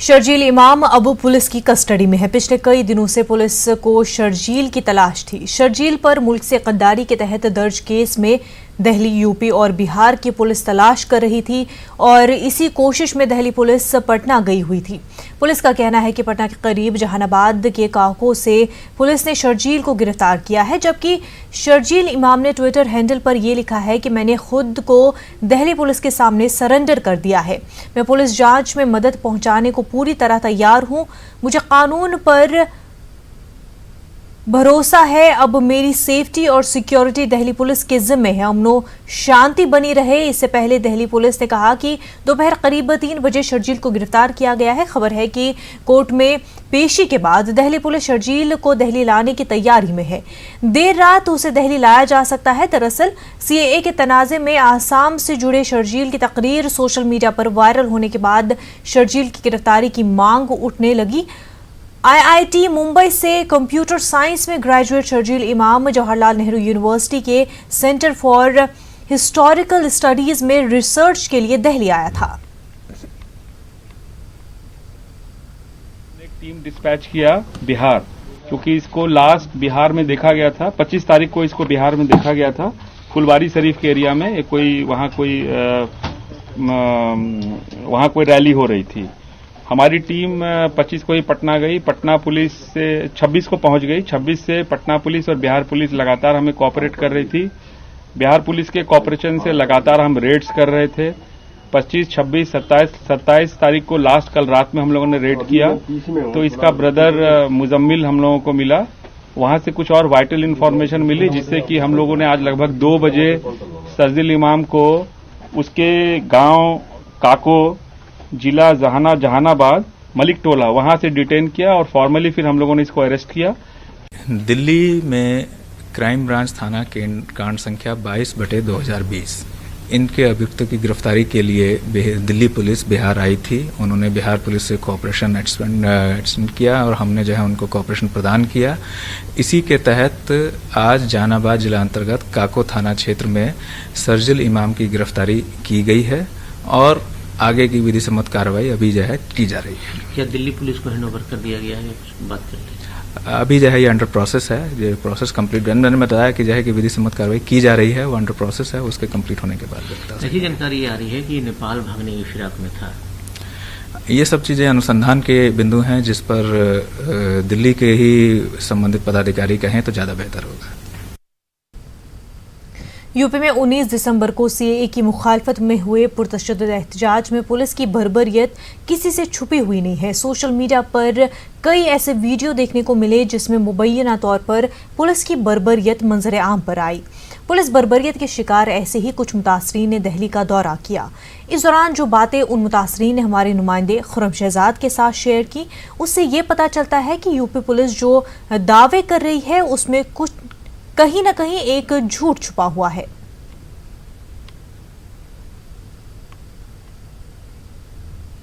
शर्जील इमाम अब पुलिस की कस्टडी में है। पिछले कई दिनों से पुलिस को शर्जील की तलाश थी। शर्जील पर मुल्क से गद्दारी के तहत दर्ज केस में दिल्ली, यूपी और बिहार की पुलिस तलाश कर रही थी और इसी कोशिश में दिल्ली पुलिस पटना गई हुई थी। पुलिस का कहना है कि पटना के करीब जहानाबाद के काको से पुलिस ने शर्जील को गिरफ्तार किया है, जबकि शर्जील इमाम ने ट्विटर हैंडल पर यह लिखा है कि मैंने खुद को दिल्ली पुलिस के सामने सरेंडर कर दिया है। मैं पुलिस जांच में मदद पहुंचाने को पूरी तरह तैयार हूं। मुझे कानून पर भरोसा है। अब मेरी सेफ्टी और सिक्योरिटी दिल्ली पुलिस के जिम्मे है। अमनो शांति बनी रहे। इससे पहले दिल्ली पुलिस ने कहा कि दोपहर करीब 3 बजे शर्जील को गिरफ्तार किया गया है। खबर है कि कोर्ट में पेशी के बाद दिल्ली पुलिस शर्जील को दिल्ली लाने की तैयारी में है। देर रात उसे दिल्ली लाया जा सकता है। दरअसल सीएए के तनाजे में आसाम से जुड़े शर्जील की तकरीर सोशल मीडिया पर वायरल होने के बाद शर्जील की गिरफ्तारी की मांग उठने लगी। आईआईटी मुंबई से कंप्यूटर साइंस में ग्रेजुएट शर्जील इमाम जवाहरलाल नेहरू यूनिवर्सिटी के सेंटर फॉर हिस्टोरिकल स्टडीज में रिसर्च के लिए दिल्ली आया था। एक टीम डिस्पैच किया बिहार, क्योंकि इसको लास्ट बिहार में देखा गया था। 25 तारीख को इसको बिहार में देखा गया था, फुलवारी शरीफ के एरिया में। वहाँ कोई रैली हो रही थी। हमारी टीम 25 को ही पटना गई। पटना पुलिस से 26 को पहुंच गई। 26 से पटना पुलिस और बिहार पुलिस लगातार हमें कोऑपरेट कर रही थी। बिहार पुलिस के कोऑपरेशन से लगातार हम रेड्स कर रहे थे। 25, 26, 27 तारीख को लास्ट कल रात में हम लोगों ने रेड किया, तो इसका ब्रदर मुजम्मिल हम लोगों को मिला। वहां से कुछ और वाइटल इन्फॉर्मेशन मिली, जिससे कि हम लोगों ने आज लगभग 2 बजे शर्जील इमाम को उसके गांव काको, जिला जहानाबाद, मलिक टोला, वहां से डिटेन किया और फॉर्मली फिर हम लोगों ने इसको अरेस्ट किया। दिल्ली में क्राइम ब्रांच थाना कांड संख्या 22/2020 इनके अभियुक्तों की गिरफ्तारी के लिए दिल्ली पुलिस बिहार आई थी। उन्होंने बिहार पुलिस से कोऑपरेशन एक्सटेंड किया और हमने जो है उनको कोऑपरेशन प्रदान किया। इसी के तहत आज जहानाबाद जिला अंतर्गत काको थाना क्षेत्र में शर्जील इमाम की गिरफ्तारी की गई है और आगे की विधि सम्मत कार्रवाई अभी जो है की जा रही है। क्या दिल्ली पुलिस को हैंडओवर कर दिया गया है? कुछ बात करते हैं। अभी जो है ये अंडर प्रोसेस है। ये प्रोसेस कंप्लीट, मैंने बताया कि जो है कि विधि सम्मत कार्रवाई की जा रही है, वो अंडर प्रोसेस है। उसके कंप्लीट होने के बाद ऐसी जानकारी आ रही है कि नेपाल भागने की फिराक में था। ये सब चीजें अनुसंधान के बिंदु हैं, जिस पर दिल्ली के ही संबंधित पदाधिकारी कहें तो ज्यादा बेहतर होगा। यूपी में 19 दिसंबर को सीएए की मुखालफत में हुए पुरतशद्दुद एहतजाज में पुलिस की बर्बरियत किसी से छुपी हुई नहीं है। सोशल मीडिया पर कई ऐसे वीडियो देखने को मिले जिसमें मुबैना तौर पर पुलिस की बर्बरियत मंजर आम पर आई। पुलिस बर्बरियत के शिकार ऐसे ही कुछ मुतासरीन ने दिल्ली का दौरा किया। इस दौरान जो बातें उन मुतासरीन ने हमारे नुमाइंदे खुर्रम शहजाद के साथ शेयर की, उससे ये पता चलता है कि यूपी पुलिस जो दावे कर रही है उसमें कुछ कहीं न कहीं एक झूठ छुपा हुआ है।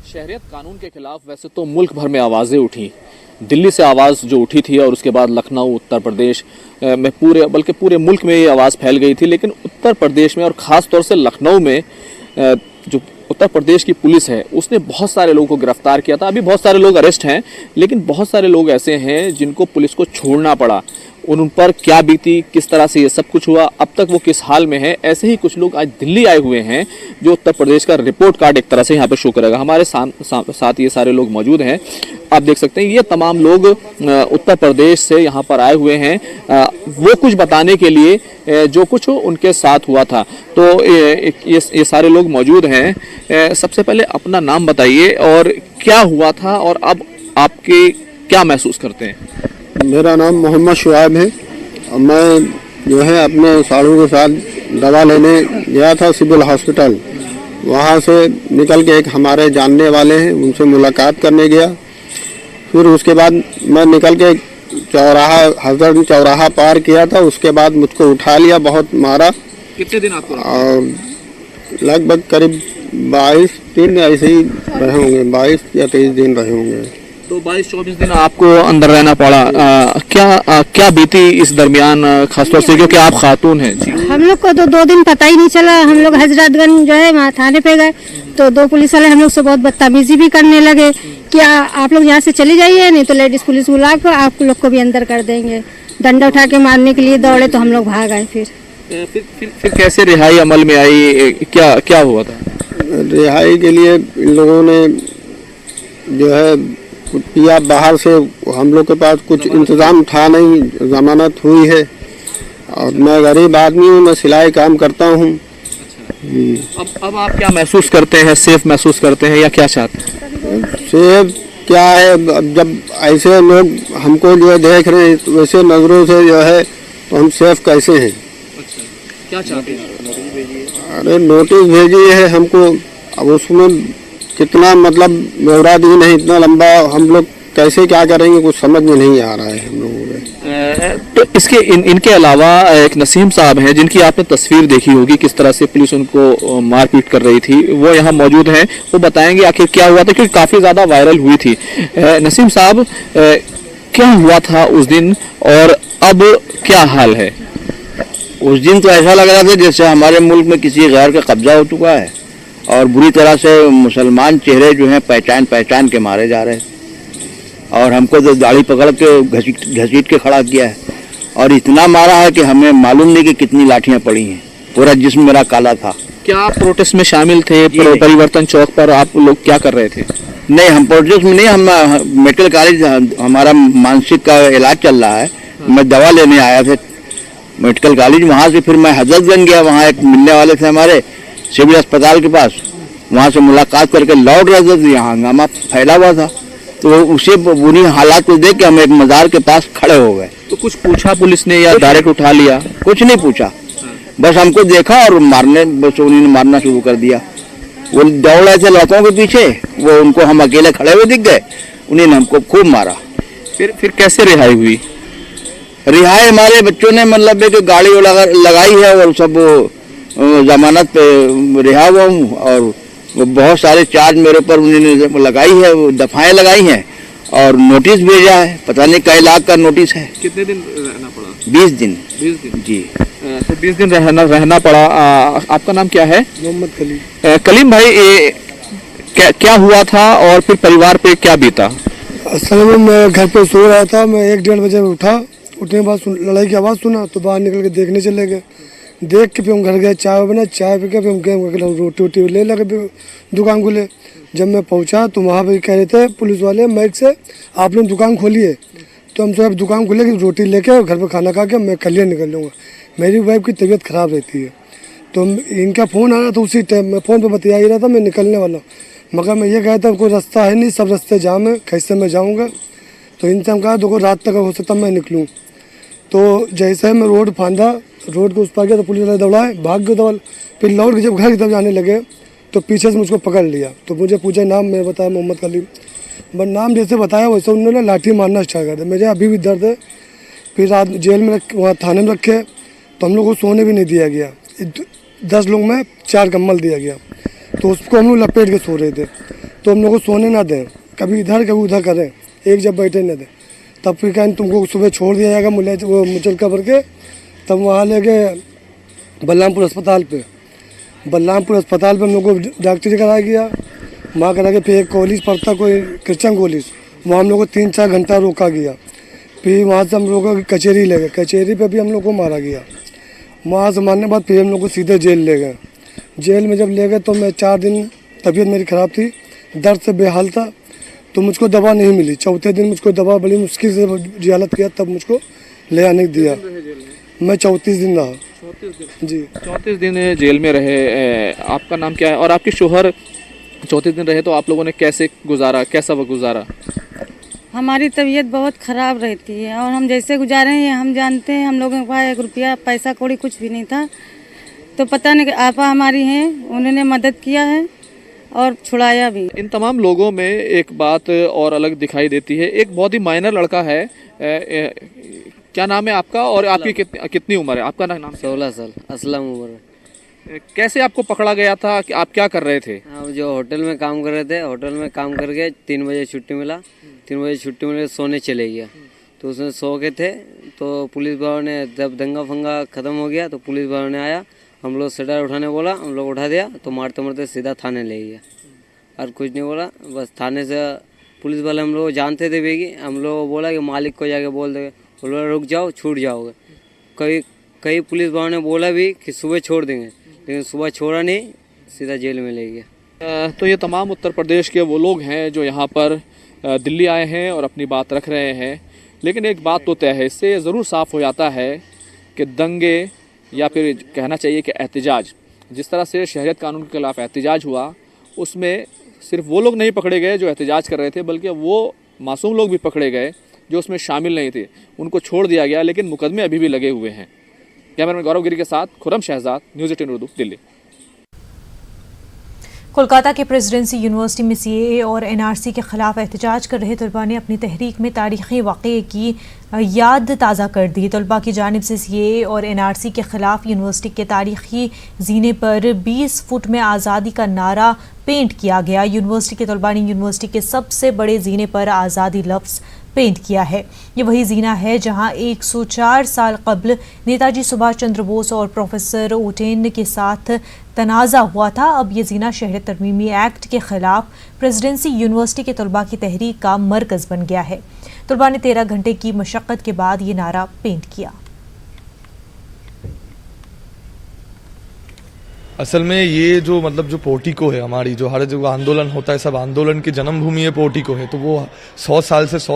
शहरियत कानून के खिलाफ वैसे तो मुल्क भर में आवाजें उठी। दिल्ली से आवाज जो उठी थी और उसके बाद लखनऊ, उत्तर प्रदेश में बल्कि पूरे मुल्क में ये आवाज फैल गई थी। लेकिन उत्तर प्रदेश में और खास तौर से लखनऊ में जो उत्तर प्रदेश की पुलिस है उसने बहुत सारे लोगों को गिरफ्तार किया था। अभी बहुत सारे लोग अरेस्ट हैं, लेकिन बहुत सारे लोग ऐसे हैं जिनको पुलिस को छोड़ना पड़ा। उन पर क्या बीती, किस तरह से ये सब कुछ हुआ, अब तक वो किस हाल में है, ऐसे ही कुछ लोग आज दिल्ली आए हुए हैं जो उत्तर प्रदेश का रिपोर्ट कार्ड एक तरह से यहाँ पे शो करेगा। हमारे साथ ये सारे लोग मौजूद हैं, आप देख सकते हैं। ये तमाम लोग उत्तर प्रदेश से यहाँ पर आए हुए हैं वो कुछ बताने के लिए जो कुछ उनके साथ हुआ था। तो ये सारे लोग मौजूद हैं। सबसे पहले अपना नाम बताइए और क्या हुआ था और अब आपके क्या महसूस करते हैं? मेरा नाम मोहम्मद शुआब है और मैं जो है अपने साड़ू के साथ दवा लेने गया था सिविल हॉस्पिटल। वहाँ से निकल के एक हमारे जानने वाले हैं, उनसे मुलाकात करने गया। फिर उसके बाद मैं निकल के चौराहा, हजरत चौराहा पार किया था। उसके बाद मुझको उठा लिया, बहुत मारा। कितने दिन आपको? और लगभग करीब 22 दिन ऐसे ही रहे होंगे, 22 या 23 दिन रहे होंगे। तो 22-24 दिन आपको अंदर रहना पड़ा। क्या बीती इस दरमियान, खासतौर से क्योंकि आप खातून हैं? हम लोग को तो 2 दिन पता ही नहीं चला। हम लोग हजरतगंज जो है वहाँ थाने पे गए तो 2 पुलिस वाले हम लोग से बहुत बदतमीजी भी करने लगे कि कि आप लोग यहाँ से चले जाइए, नहीं तो लेडीज पुलिस बुला कर आप लोग को भी अंदर कर देंगे। डंडा उठा के मारने के लिए दौड़े तो हम लोग भाग आए। फिर कैसे रिहाई अमल में आई, क्या हुआ था? रिहाई के लिए इन लोगों ने जो है कुछ किया बाहर से, हम लोग के पास कुछ इंतजाम था नहीं, जमानत हुई है और मैं गरीब आदमी हूँ, मैं सिलाई काम करता हूँ। अब आप क्या महसूस करते हैं? सेफ महसूस करते हैं या क्या चाहते हैं? सेफ क्या है, अब जब ऐसे लोग हमको जो है देख रहे हैं वैसे नजरों से जो है तो हम सेफ कैसे हैं? क्या चाहते हैं? अरे नोटिस भेजिए है हमको, अब उसमें कितना मतलब ब्यौरा दिन है इतना लंबा, हम लोग कैसे क्या करेंगे कुछ समझ में नहीं आ रहा है हम लोगों को। तो इसके इनके अलावा एक नसीम साहब हैं जिनकी आपने तस्वीर देखी होगी, किस तरह से पुलिस उनको मारपीट कर रही थी, वो यहाँ मौजूद हैं, वो बताएंगे आखिर क्या हुआ था, क्योंकि काफी ज्यादा वायरल हुई थी। नसीम साहब, क्या हुआ था उस दिन और अब क्या हाल है? उस दिन तो ऐसा लग रहा था जैसे हमारे मुल्क में किसी गैर का कब्जा हो चुका है और बुरी तरह से मुसलमान चेहरे जो हैं पहचान के मारे जा रहे हैं और हमको तो दाढ़ी पकड़ के घसीट के खड़ा किया है और इतना मारा है कि हमें मालूम नहीं कि कितनी लाठियां पड़ी हैं, पूरा जिस्म मेरा काला था। क्या आप प्रोटेस्ट में शामिल थे? परिवर्तन चौक पर आप लोग क्या कर रहे थे? नहीं, हम प्रोटेस्ट में नहीं, हम मेडिकल कॉलेज, हमारा मानसिक का इलाज चल रहा है, मैं दवा लेने आया था मेडिकल कॉलेज। वहाँ से फिर मैं हजरतगंज गया, वहाँ एक मिलने वाले थे हमारे सिविल अस्पताल के पास, वहाँ से मुलाकात करके लौट रहे थे तो यहाँ हंगामा फैला हुआ था, तो उसे बुरी हालात को देख के हम एक मजार के पास खड़े हो गए। तो कुछ पूछा पुलिस ने या डायरेक्ट उठा लिया? कुछ नहीं पूछा, बस हमको देखा और बस उन्होंने मारना शुरू कर दिया। वो दौड़ रहे थे लड़कों के पीछे, वो उनको हम अकेले खड़े हुए दिख गए, उन्होंने हमको खूब मारा। फिर कैसे रिहाई हुई? रिहाई हमारे बच्चों ने मतलब जो गाड़ी लगाई है और सब जमानत पे रिहा हुआ हूँ और बहुत सारे चार्ज मेरे ऊपर उन्होंने लगाई है, दफाएं लगाई हैं और नोटिस भेजा है, पता नहीं कई लाख का नोटिस है। कितने दिन रहना पड़ा? 20 दिन। 20 दिन जी। तो 20 दिन रहना पड़ा। आपका नाम क्या है? मोहम्मद कलीम। कलीम भाई, क्या हुआ था और फिर परिवार पे क्या बीता? असल में मैं घर पे सो रहा था, मैं 1-1:30 बजे उठा, उठने के बाद लड़ाई की आवाज़ सुना तो बाहर निकल के देखने चले गए। देख के फिर हम घर गए, चाय बना, चाय पी के फिर हम गए रोटी ले लगे दुकान खोले। जब मैं पहुंचा तो वहाँ पे कह रहे थे पुलिस वाले माइक से, आपने दुकान खोली है, तो हम सब दुकान खोले, रोटी लेके घर पे खाना खा के मैं कल निकल लूँगा। मेरी वाइफ की तबीयत ख़राब रहती है, तो इनका फ़ोन आ रहा था, उसी टाइम मैं फ़ोन पर बतिया ही रहा था, मैं निकलने वाला, मगर मैं ये कहता कोई रास्ता है नहीं, सब रास्ते जाम है, कैसे मैं जाऊँगा? तो इनसे हम कहा देखो रात तक हो सकता मैं निकलूँ। तो जैसे मैं रोड फांदा, रोड को उस पार गया तो पुलिस वाले दौड़ाए, भाग गए दौड़, फिर लौट के जब घर की तरफ जाने लगे तो पीछे से मुझको पकड़ लिया। तो मुझे पूछा नाम, मैं बताया मोहम्मद कलीम, बट नाम जैसे बताया वैसे उन्होंने लाठी मारना स्टार्ट कर दिया। मुझे अभी भी दर्द है। फिर रात जेल में वहाँ थाने में रखे तो हम लोग को सोने भी नहीं दिया गया, 10 लोग में 4 कम्बल दिया गया, तो उसको हम लोग लपेट के सो रहे थे। तो हम लोग को सोने ना दें, कभी इधर कभी उधर करें, एक जब बैठे न दें। तब फिर कहें तुमको सुबह छोड़ दिया जाएगा मुचलका भर के, तब वहाँ ले गए बलरामपुर अस्पताल पे। बलरामपुर अस्पताल पे हम लोग को डॉक्टरी कराया गया, वहाँ करा के फिर एक कॉलेज पड़ता कोई क्रिश्चियन कॉलेज, वहाँ हम लोग को 3-4 घंटा रोका गया। फिर वहाँ से हम लोग को कचहरी ले गए, कचहरी पे भी हम लोग को मारा गया। वहाँ से मारने के बाद फिर हम लोग को सीधे जेल ले गए। जेल में जब ले गए तो मैं 4 दिन तबीयत मेरी ख़राब थी, दर्द से बेहाल था, तो मुझको दवा नहीं मिली। चौथे दिन मुझको दवा बड़ी मुश्किल से जियालत किया, तब मुझको ले आने दिया। मैं 34 दिन रहा। 34 दिन? जी 34 दिन जेल में रहे। आपका नाम क्या है और आपके शोहर 34 दिन रहे, तो आप लोगों ने कैसे गुजारा, कैसा वक्त गुजारा? हमारी तबीयत बहुत ख़राब रहती है और हम जैसे गुजारे हैं हम जानते हैं। हम लोगों के पास 1 रुपया पैसा कौड़ी कुछ भी नहीं था, तो पता नहीं कि आपा हमारी हैं, उन्होंने मदद किया है और छुड़ाया भी। इन तमाम लोगों में एक बात और अलग दिखाई देती है। एक बहुत ही माइनर लड़का है, क्या नाम है आपका और आपकी कितनी उम्र है? आपका नाम? 16 साल, असलम उम्र। कैसे आपको पकड़ा गया था कि आप क्या कर रहे थे? हम जो होटल में काम कर रहे थे, होटल में काम करके 3 बजे छुट्टी मिला, 3 बजे छुट्टी मिले सोने चले गया। तो उसमें सो के थे तो पुलिस वालों ने, जब दंगा फंगा ख़त्म हो गया तो पुलिस वालों ने आया, हम लोग शटर उठाने बोला, हम लोग उठा दिया, तो मारते मारते सीधा थाने ले गया और कुछ नहीं बोला। बस थाने से पुलिस वाले हम लोग जानते थे भी, हम लोग बोला कि मालिक को जाके बोल देंगे, बोला रुक जाओ छूट जाओगे। कई पुलिस वालों ने बोला भी कि सुबह छोड़ देंगे, लेकिन सुबह छोड़ा नहीं, सीधा जेल में ले गया। तो ये तमाम उत्तर प्रदेश के वो लोग हैं जो यहाँ पर दिल्ली आए हैं और अपनी बात रख रहे हैं। लेकिन एक बात तो तय है, इससे ज़रूर साफ़ हो जाता है कि दंगे या फिर कहना चाहिए कि एहतजाज, जिस तरह से शहरियत कानून के खिलाफ एहतजाज हुआ, उसमें सिर्फ वो लोग नहीं पकड़े गए जो एहतजाज कर रहे थे, बल्कि वो मासूम लोग भी पकड़े गए जो उसमें शामिल नहीं थे। उनको छोड़ दिया गया, लेकिन मुकदमे अभी भी लगे हुए हैं। कैमरामैन गौरव गिरी के साथ खुर्रम शहजाद, न्यूज़ 18 उर्दू, दिल्ली। कोलकाता के प्रेसिडेंसी यूनिवर्सिटी में सीएए और एनआरसी के खिलाफ एहतजाज कर रहे तलबा ने अपनी तहरीक में तारीखी वाक़े की याद ताज़ा कर दी। तलबा की जानिब से सीएए और एनआरसी के खिलाफ यूनिवर्सिटी के तारीखी जीने पर 20 फुट में आज़ादी का नारा पेंट किया गया। यूनिवर्सिटी के तलबा ने यूनिवर्सिटी के सबसे बड़े जीने पर आज़ादी लफ्ज़ पेंट किया है। ये वही जीना है जहां 104 साल कबल नेताजी सुभाष चंद्र बोस और प्रोफेसर ओटेन के साथ तनाज़ा हुआ था। अब ये जीना शहर तरमीमी एक्ट के खिलाफ प्रेसिडेंसी यूनिवर्सिटी के तलबा की तहरीक का मरकज़ बन गया है। तलबा ने 13 घंटे की मशक्क़त के बाद ये नारा पेंट किया। असल में ये जो मतलब जो पोर्टिको है हमारी, जो हर जगह आंदोलन होता है, सब आंदोलन की जन्मभूमि है पोर्टिको है। तो वो 100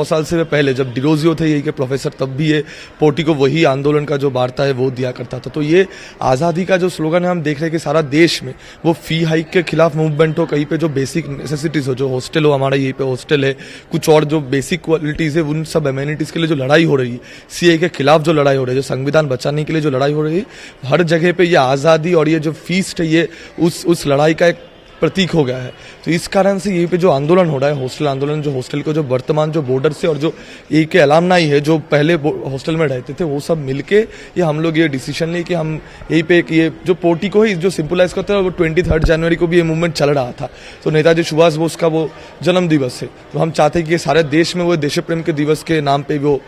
साल से पहले जब डिरोजियो थे यही के प्रोफेसर, तब भी ये पोर्टिको वही आंदोलन का जो वार्ता है वो दिया करता था। तो ये आज़ादी का जो स्लोगन है, हम देख रहे हैं कि सारा देश में वो फी हाइक के खिलाफ मूवमेंट हो, कहीं पे जो बेसिक नेसेसिटीज़ हो, जो हॉस्टल हो, हमारा यहीं पे हॉस्टल है, कुछ और जो बेसिक क्वालिटीज़ है, उन सब एमेनिटीज़ के लिए जो लड़ाई हो रही है, सीए के खिलाफ जो लड़ाई हो रही है, जो संविधान बचाने के लिए जो लड़ाई हो रही है, हर जगह पे ये आज़ादी और ये जो फीस ये उस लड़ाई का एक प्रतीक हो गया है। तो इस कारण से यहीं पे जो आंदोलन हो रहा है, हॉस्टल आंदोलन, जो हॉस्टल को जो वर्तमान जो बॉर्डर से और जो ये के अलामनाई है जो पहले हॉस्टल में रहते थे, वो सब मिलके ये हम लोग ये डिसीजन लिए कि हम यहीं पे ये जो पोर्टिको है जो सिंपलाइज करते हैं, वो 23 जनवरी को भी ये मूवमेंट चल रहा था। तो नेताजी सुभाष बोस का वो जन्म दिवस है, तो हम चाहते हैं कि सारे देश में वो देश प्रेम के दिवस के नाम पे वो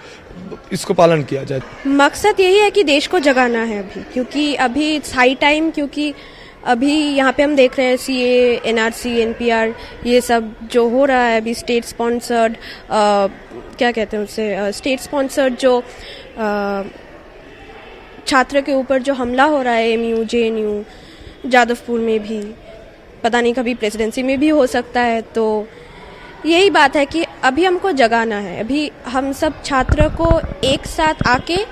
इसको पालन किया जाए। मकसद यही है कि देश को जगाना है अभी, क्योंकि अभी इट्स हाई टाइम, क्योंकि अभी यहाँ पे हम देख रहे हैं सीए, एनआरसी, एनपीआर, ये सब जो हो रहा है अभी स्टेट स्पॉन्सर्ड, क्या कहते हैं उसे, स्टेट स्पॉन्सर्ड जो छात्र के ऊपर जो हमला हो रहा है, एमयू, जेएनयू, जादवपुर में भी, पता नहीं कभी प्रेसिडेंसी में भी हो सकता है। तो यही बात है कि अभी हमको जगाना है, अभी हम सब छात्र को एक साथ आके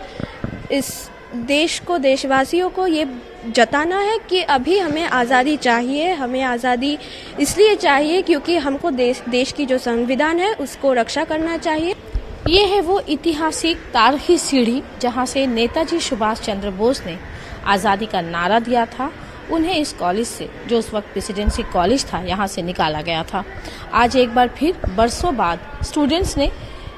इस देश को, देशवासियों को ये जताना है कि अभी हमें आज़ादी चाहिए। हमें आज़ादी इसलिए चाहिए क्योंकि हमको देश की जो संविधान है उसको रक्षा करना चाहिए। ये है वो ऐतिहासिक तारीखी सीढ़ी जहाँ से नेताजी सुभाष चंद्र बोस ने आज़ादी का नारा दिया था। उन्हें इस कॉलेज से, जो उस वक्त प्रेसिडेंसी कॉलेज था, यहाँ से निकाला गया था। आज एक बार फिर बरसों बाद स्टूडेंट्स ने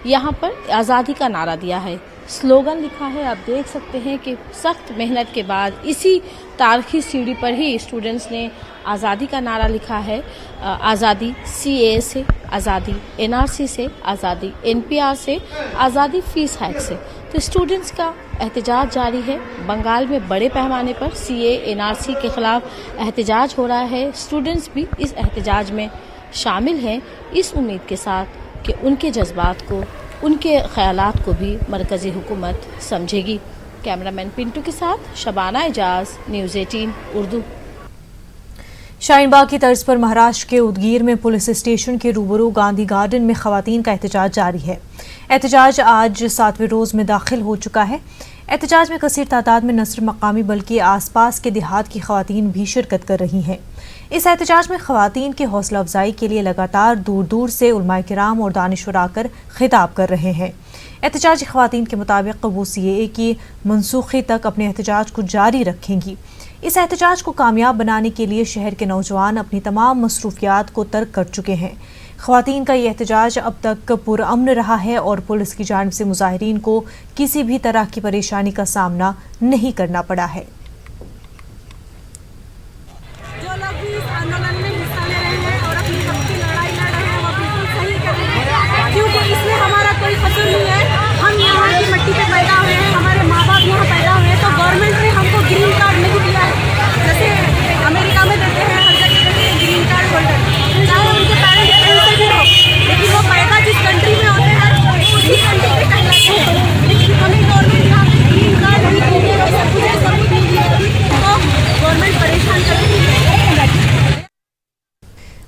यहाँ पर आज़ादी का नारा दिया है, स्लोगन लिखा है। आप देख सकते हैं कि सख्त मेहनत के बाद इसी तारीखी सीढ़ी पर ही स्टूडेंट्स ने आज़ादी का नारा लिखा है। आज़ादी सीए से, आज़ादी एनआरसी से, आज़ादी एनपीआर से, आज़ादी फीस हाइक से। तो स्टूडेंट्स का एहतजाज जारी है। बंगाल में बड़े पैमाने पर सीए, एनआरसी के खिलाफ एहतजाज हो रहा है। स्टूडेंट्स भी इस एहतजाज में शामिल हैं, इस उम्मीद के साथ कि उनके जज्बात को, उनके ख्यालात को भी मरकज़ी हुकूमत समझेगी। कैमरामैन पिंटू के साथ शबाना एजाज, न्यूज़ 18 उर्दू। शाहीनबाग की तर्ज पर महाराष्ट्र के उदगीर में पुलिस स्टेशन के रूबरू गांधी गार्डन में खवातीन का एहतजाज जारी है। एहतजाज आज 7वें रोज़ में दाखिल हो चुका है। एहतजाज में कसीर तादाद में न सिर्फ मकामी बल्कि आसपास के देहात की खवातीन भी शिरकत कर रही हैं। इस एहतजाज में खवातीन की हौसला अफजाई के लिए लगातार दूर दूर से उलमाए किराम और दानिश्वर आकर खिताब कर रहे हैं। एहतजाजी खवातीन के मुताबिक वो सीएए की मनसूखी तक अपने एहतजाज को जारी रखेंगी। इस एहतजाज को कामयाब बनाने के लिए शहर के नौजवान अपनी तमाम मसरूफियात को तर्क कर चुके हैं। खवातीन का ये एहतजाज अब तक पुरअमन रहा है और पुलिस की जानिब से मुजाहिरीन को किसी भी तरह की परेशानी का सामना नहीं करना पड़ा है। जो लोग भी इस आंदोलन में हिस्सा ले रहे हैं और अपनी हक की लड़ाई लड़ रहे हैं, वो बिल्कुल सही कर रहे हैं, क्योंकि इसमें हमारा कोई कसूर नहीं है। हम यहाँ की मिट्टी पे पैदा हुए हैं, हमारे माँ बाप यहाँ पैदा हुए हैं, तो गवर्नमेंट ने हमको ग्रीन कार्ड नहीं दिया है, जैसे अमेरिका में देते हैं हर जगह ग्रीन कार्ड होल्डर, चाहे उनके पेरेंट्स कहीं से भी हो, लेकिन वो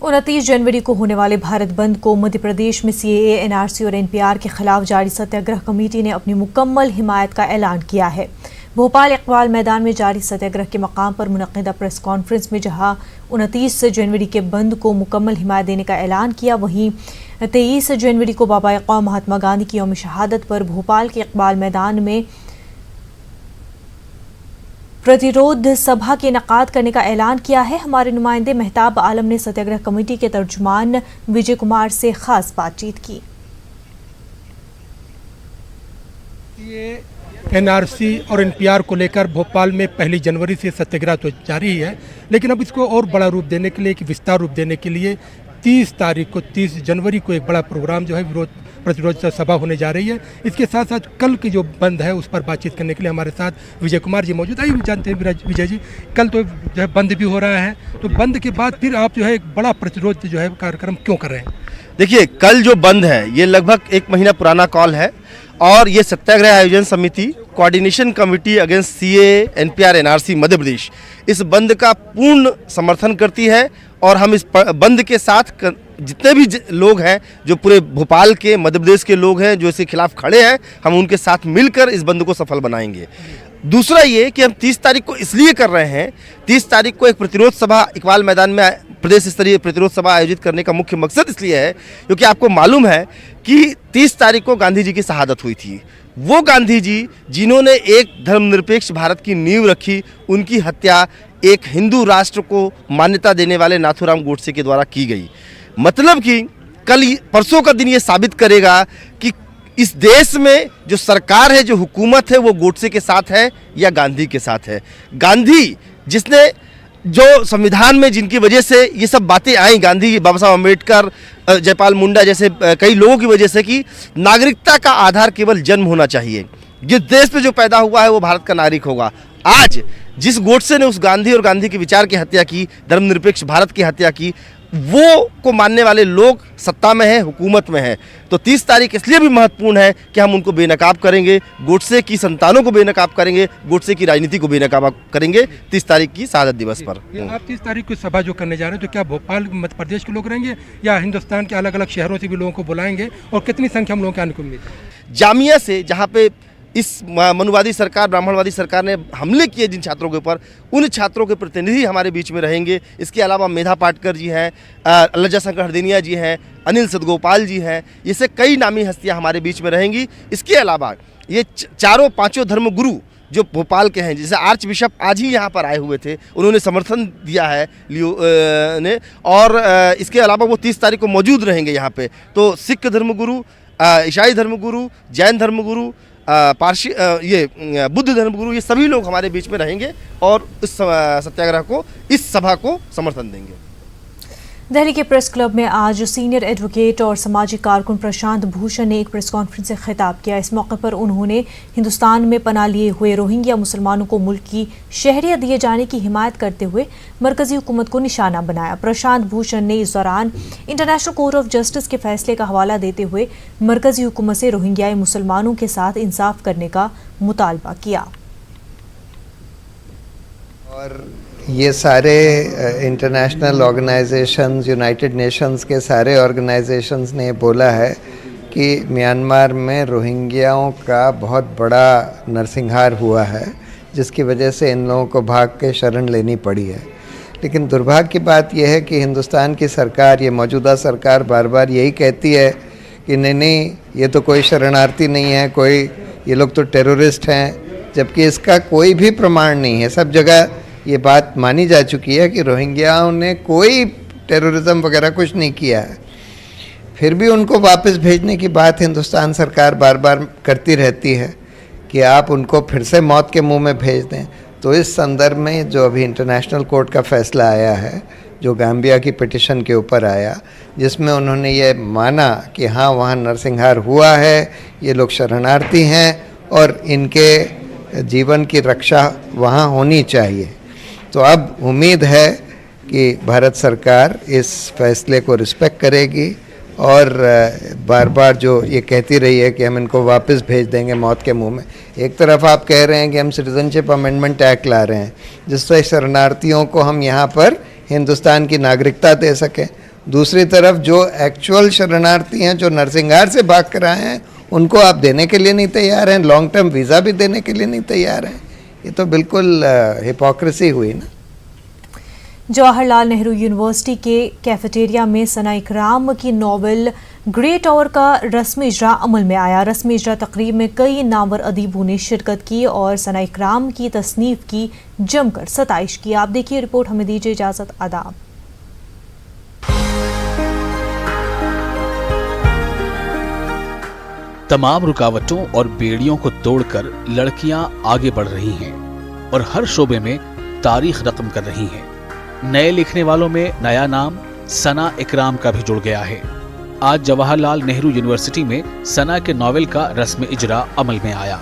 29 जनवरी को होने वाले भारत बंद को मध्य प्रदेश में सीएए, एनआरसी और एनपीआर के खिलाफ जारी सत्याग्रह कमेटी ने अपनी मुकम्मल हिमायत का ऐलान किया है। भोपाल इकबाल मैदान में जारी सत्याग्रह के मकाम पर मुनक्किदा प्रेस कॉन्फ्रेंस में जहां 29 जनवरी के बंद को मुकम्मल हिमायत देने का ऐलान किया, वहीं 23 जनवरी को बाबा कौम महात्मा गांधी की यौम शहादत पर भोपाल के इकबाल मैदान में प्रतिरोध सभा के इनेकाद करने का ऐलान किया है। हमारे नुमाइंदे मेहताब आलम ने सत्याग्रह कमेटी के तर्जुमान विजय कुमार से खास बातचीत की। ये एनआरसी और एनपीआर को लेकर भोपाल में 1 जनवरी से सत्याग्रह तो जारी ही है, लेकिन अब इसको और बड़ा रूप देने के लिए, एक विस्तार रूप देने के लिए 30 जनवरी को एक बड़ा प्रोग्राम जो है विरोध प्रतिरोध सभा होने जा रही है। इसके साथ साथ कल की जो बंद है उस पर बातचीत करने के लिए हमारे साथ विजय कुमार जी मौजूद। आइए जानते हैं विजय जी, कल तो जो है बंद भी हो रहा है, तो बंद के बाद फिर आप जो है एक बड़ा प्रतिरोध जो है कार्यक्रम क्यों कर रहे हैं? देखिए, कल जो बंद है ये लगभग 1 महीना पुराना कॉल है और ये Satyagraha Aayojan Samiti coordination committee against CAA, NPR, NRC Madhya Pradesh इस बंद का पूर्ण समर्थन करती है और हम इस बंद के साथ जितने भी लोग हैं, जो पूरे भोपाल के, मध्य प्रदेश के लोग हैं जो इसके खिलाफ खड़े हैं, हम उनके साथ मिलकर इस बंद को सफल बनाएंगे। दूसरा ये कि हम 30 तारीख को इसलिए कर रहे हैं, 30 तारीख को एक प्रतिरोध सभा इकबाल मैदान में प्रदेश स्तरीय प्रतिरोध सभा आयोजित करने का मुख्य मकसद इसलिए है क्योंकि आपको मालूम है कि 30 तारीख को गांधी जी की शहादत हुई थी। वो गांधी जी जिन्होंने एक धर्मनिरपेक्ष भारत की नींव रखी, उनकी हत्या एक हिंदू राष्ट्र को मान्यता देने वाले नाथूराम गोडसे के द्वारा की गई। मतलब कि कल परसों का दिन ये साबित करेगा कि इस देश में जो सरकार है, जो हुकूमत है, वो गोडसे के साथ है या गांधी के साथ है। गांधी जिसने जो संविधान में जिनकी वजह से ये सब बातें आई, गांधी, बाबा साहब अम्बेडकर, जयपाल मुंडा जैसे कई लोगों की वजह से कि नागरिकता का आधार केवल जन्म होना चाहिए, जिस देश में जो पैदा हुआ है वो भारत का नागरिक होगा। आज जिस गोडसे ने उस गांधी और गांधी के विचार की हत्या की, धर्मनिरपेक्ष भारत की हत्या की, वो को मानने वाले लोग सत्ता में हैं, हुकूमत में हैं। तो 30 तारीख इसलिए भी महत्वपूर्ण है कि हम उनको बेनकाब करेंगे, गोडसे की संतानों को बेनकाब करेंगे, गोडसे की राजनीति को बेनकाब करेंगे 30 तारीख की शहादत दिवस पर। आप 30 तारीख को सभा जो करने जा रहे हैं, तो क्या भोपाल मध्य प्रदेश के लोग रहेंगे या हिंदुस्तान के अलग अलग शहरों से भी लोगों को बुलाएंगे, और कितनी संख्या में लोगों के आने को उम्मीद है? जामिया से, जहाँ पे इस मनुवादी सरकार, ब्राह्मणवादी सरकार ने हमले किए जिन छात्रों के ऊपर, उन छात्रों के प्रतिनिधि हमारे बीच में रहेंगे। इसके अलावा मेधा पाटकर जी हैं, लज्जा शंकर हरदिनिया जी हैं, अनिल सदगोपाल जी हैं, जैसे कई नामी हस्तियां हमारे बीच में रहेंगी। इसके अलावा ये चारों पांचों धर्मगुरु जो भोपाल के हैं, जैसे आर्च बिशप आज ही यहाँ पर आए हुए थे, उन्होंने समर्थन दिया है लियो ने, और इसके अलावा वो 30 तारीख को मौजूद रहेंगे यहाँ पे। तो सिख धर्मगुरु, ईसाई धर्मगुरु, जैन धर्मगुरु, पारसी, ये बुद्ध धर्मगुरु, ये सभी लोग हमारे बीच में रहेंगे और इस सत्याग्रह को, इस सभा को समर्थन देंगे। दिल्ली के प्रेस क्लब में आज सीनियर एडवोकेट और सामाजिक कारकुन प्रशांत भूषण ने एक प्रेस कॉन्फ्रेंस से खिताब किया। इस मौके पर उन्होंने हिंदुस्तान में पनाह लिए हुए रोहिंग्या मुसलमानों को मुल्क की शहरियत दिए जाने की हिमायत करते हुए मरकजी हुकूमत को निशाना बनाया। प्रशांत भूषण ने इस दौरान इंटरनेशनल कोर्ट ऑफ जस्टिस के फैसले का हवाला देते हुए मरकजी हुकूमत से रोहिंग्याई मुसलमानों के साथ इंसाफ करने का मुतालबा किया। और ये सारे इंटरनेशनल ऑर्गेनाइजेशंस, यूनाइटेड नेशंस के सारे ऑर्गेनाइजेशंस ने बोला है कि म्यांमार में रोहिंग्याओं का बहुत बड़ा नरसंहार हुआ है, जिसकी वजह से इन लोगों को भाग के शरण लेनी पड़ी है। लेकिन दुर्भाग्य की बात यह है कि हिंदुस्तान की सरकार, ये मौजूदा सरकार बार बार यही कहती है कि नहीं, ये तो कोई शरणार्थी नहीं है, कोई, ये लोग तो टेररिस्ट हैं, जबकि इसका कोई भी प्रमाण नहीं है। सब जगह ये बात मानी जा चुकी है कि रोहिंग्याओं ने कोई टेररिज्म वगैरह कुछ नहीं किया है। फिर भी उनको वापस भेजने की बात हिंदुस्तान सरकार बार बार करती रहती है कि आप उनको फिर से मौत के मुंह में भेज दें। तो इस संदर्भ में जो अभी इंटरनेशनल कोर्ट का फैसला आया है, जो गाम्बिया की पिटिशन के ऊपर आया, जिसमें उन्होंने ये माना कि हाँ, वहाँ नरसंहार हुआ है, ये लोग शरणार्थी हैं और इनके जीवन की रक्षा वहाँ होनी चाहिए। तो अब उम्मीद है कि भारत सरकार इस फैसले को रिस्पेक्ट करेगी और बार बार जो ये कहती रही है कि हम इनको वापस भेज देंगे मौत के मुंह में। एक तरफ आप कह रहे हैं कि हम सिटीजनशिप अमेंडमेंट एक्ट ला रहे हैं जिससे शरणार्थियों को हम यहाँ पर हिंदुस्तान की नागरिकता दे सकें, दूसरी तरफ जो एक्चुअल शरणार्थी हैं, जो नरसिंहार से भाग कर आए हैं, उनको आप देने के लिए नहीं तैयार हैं, लॉन्ग टर्म वीज़ा भी देने के लिए नहीं तैयार हैं। ये तो बिल्कुल हिपोक्रेसी हुई ना। जवाहरलाल नेहरू यूनिवर्सिटी के कैफेटेरिया में सना इकराम की नॉवेल ग्रेट टावर का रस्मी इजरा अमल में आया। रस्मी इजरा तकरीब में कई नामवर अदीबों ने शिरकत की और सना इकराम की तसनीफ की जमकर सताइश की। आप देखिए रिपोर्ट, हमें दीजिए इजाजत, आदाब। तमाम रुकावटों और बेड़ियों को तोड़कर लड़कियां आगे बढ़ रही हैं और हर शोबे में तारीख रकम कर रही हैं। नए लिखने वालों में नया नाम सना इकराम का भी जुड़ गया है। आज जवाहरलाल नेहरू यूनिवर्सिटी में सना के नॉवेल का रस्म इजरा अमल में आया।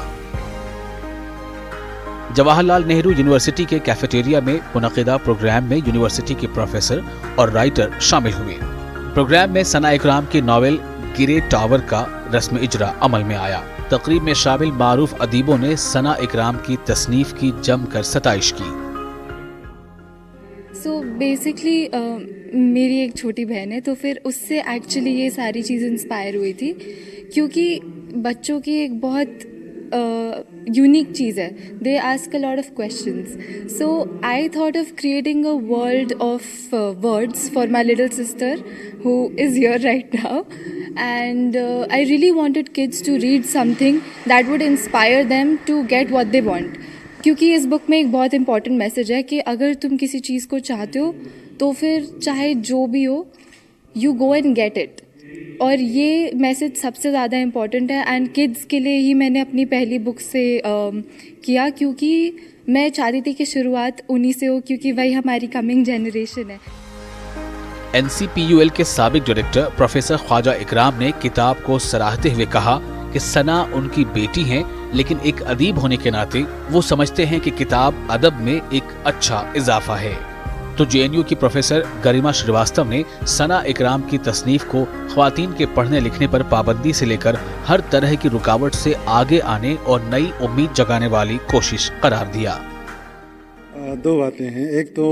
जवाहरलाल नेहरू यूनिवर्सिटी के कैफेटेरिया में मुनक़िदा प्रोग्राम में यूनिवर्सिटी के प्रोफेसर और राइटर शामिल हुए। प्रोग्राम में सना इकराम की नॉवेल ग्रेट टावर का रस्म इजरा अमल में आया। तकरीब में शामिल मारूफ अदीबों ने सना इकराम की तसनीफ की जमकर सताइश की। सो बेसिकली मेरी एक छोटी बहन है, तो फिर उससे एक्चुअली ये सारी चीज़ इंस्पायर हुई थी, क्योंकि बच्चों की एक बहुत यूनिक चीज़ है, they ask a lot of questions. So I thought of creating a world of words for my little sister who is here right now, and I really wanted kids to read something that would inspire them to get what they want, क्योंकि इस book में एक बहुत important message है कि अगर तुम किसी चीज़ को चाहते हो तो फिर चाहे जो भी हो, you go and get it. और ये मैसेज सबसे ज़्यादा इम्पॉर्टेंट है एंड किड्स के लिए ही मैंने अपनी पहली बुक से किया, क्योंकि मैं चाहती थी कि शुरुआत उन्हीं से हो, क्योंकि वही हमारी कमिंग जनरेशन है। NCPUL के साबिक डायरेक्टर प्रोफेसर ख्वाजा इकराम ने किताब को सराहते हुए कहा कि सना उनकी बेटी हैं, लेकिन एक अदीब होने के नाते वो समझते हैं कि किताब अदब में एक अच्छा इजाफा है। तो JNU की प्रोफेसर गरिमा श्रीवास्तव ने सना इकराम की तसनीफ को ख्वातीन के पढ़ने लिखने पर पाबंदी से लेकर हर तरह की रुकावट से आगे आने और नई उम्मीद जगाने वाली कोशिश करार दिया। दो बातें हैं, एक तो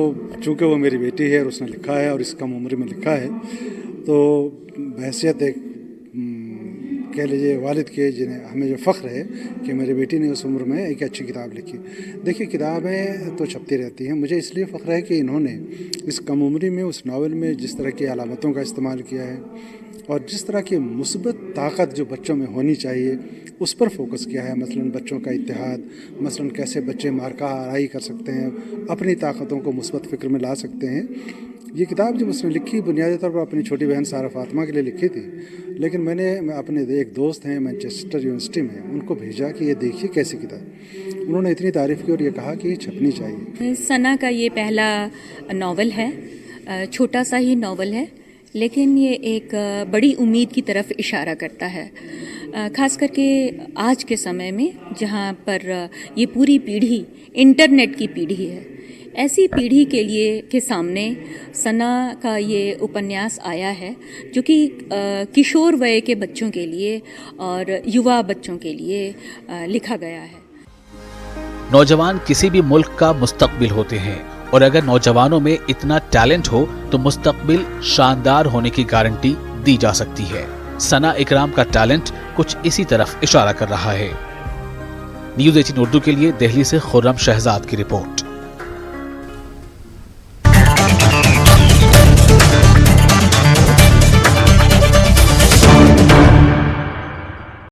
चूँकि वो मेरी बेटी है और उसने लिखा है और इस कम उम्र में लिखा है, तो बहैसियत एक कह लीजिए वालिद के, जिन्हें हमें जो फ़ख्र है कि मेरी बेटी ने उस उम्र में एक अच्छी किताब लिखी। देखिए किताबें तो छपती रहती हैं, मुझे इसलिए फ़ख्र है कि इन्होंने इस कम उम्री में उस नावल में जिस तरह की अलामतों का इस्तेमाल किया है और जिस तरह की मुस्बत ताकत जो बच्चों में होनी चाहिए उस पर फोकस किया है। मसलन बच्चों का इत्तेहाद, मसलन कैसे बच्चे मार्का आराई कर सकते हैं, अपनी ताकतों को मुस्बत फ़िक्र में ला सकते हैं। ये किताब जब उसने लिखी बुनियादी तौर पर अपनी छोटी बहन सारा फातिमा के लिए लिखी थी, लेकिन मैं अपने एक दोस्त हैं मैनचेस्टर यूनिवर्सिटी में, उनको भेजा कि ये देखिए कैसी किताब। उन्होंने इतनी तारीफ़ की और ये कहा कि ये छपनी चाहिए। सना का ये पहला नावल है, छोटा सा ही नावल है, लेकिन ये एक बड़ी उम्मीद की तरफ इशारा करता है, ख़ास करके आज के समय में जहाँ पर ये पूरी पीढ़ी इंटरनेट की पीढ़ी है। ऐसी पीढ़ी के लिए के सामने सना का ये उपन्यास आया है, जो कि किशोर वय के बच्चों के लिए और युवा बच्चों के लिए लिखा गया है। नौजवान किसी भी मुल्क का मुस्तकबिल होते हैं और अगर नौजवानों में इतना टैलेंट हो तो मुस्तकबिल शानदार होने की गारंटी दी जा सकती है। सना इकराम का टैलेंट कुछ इसी तरफ इशारा कर रहा है। न्यूज़ 18 उर्दू के लिए दिल्ली से खुर्रम शहजाद की रिपोर्ट।